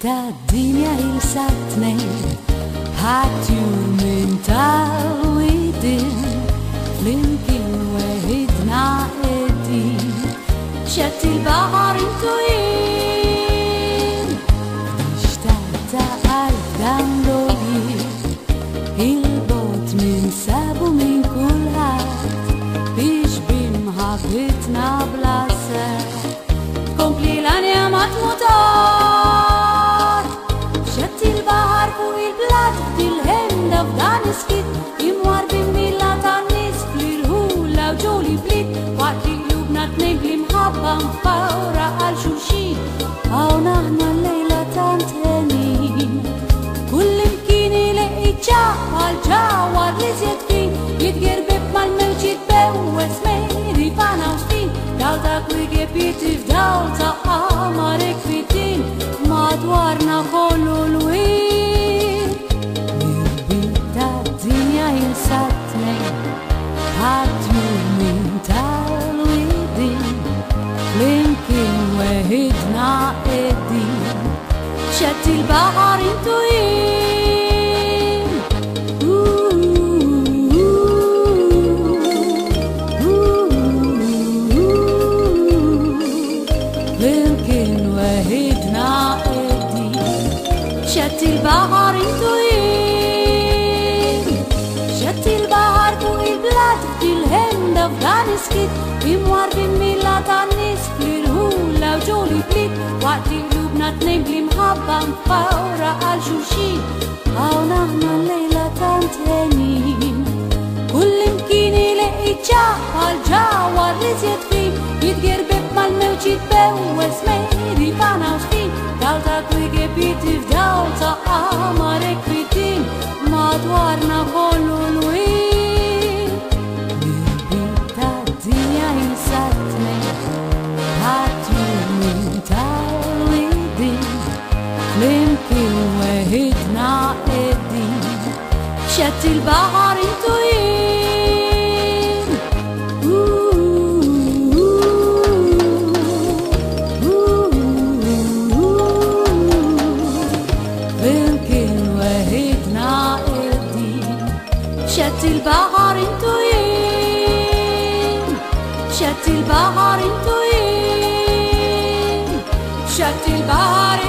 الدنيا يلساتني هاتيور من تعويدين يمكن وهدنا ايدي شت البحر انتوين اشتقت ألف دمروي البوت من ساب ومن كل هات بيشبه محبتنا بلاسة كومبلي لانيا مطموطات شت البحر فوق البلاد في الهند أفغانسكيت يموار بميلا تانيس فليرهولا وجولي بليت وقت قلوبنا تنقلي محبة مفورة عالشوشين أو نحن الليلة تنتهنين كل مكين يلاقي عالجوار لزيت فين يتقرب مال يتبوس ميري فانا وسفين دالتا كويكي بيتي في دالتا أمارك فيتين مادوارنا خلولوين مربيتا الدنيا ينساتني هاتيور من تعويدين يمكن وهدنا ايدين شت البحر انتوين يمكن وهدنا ايدين شت البحر انتوين شت البحر فوق البلاد في الهند أفغانسكيت يموار بميلا تانيس فليرهولا وجولي بليت وقت قلوبنا تنقلي محبة مفورة عالشوشين أو نحن الليلة تنتهنين كل مكين يلاقي عالجوار لزيت فين يتقرب مال يتبوس ميري فانا وسفين دالتا كويكي بيتي في دالتا أمارك فيتين مادوارنا خلولوين مربيتا الدنيا ينساتني هاتيور من تعويدين يمكن وهدنا ايدين شت البحر انتوين يمكن وهدنا ايدين شت البحر انتوين شت البحر انتوين شت البحر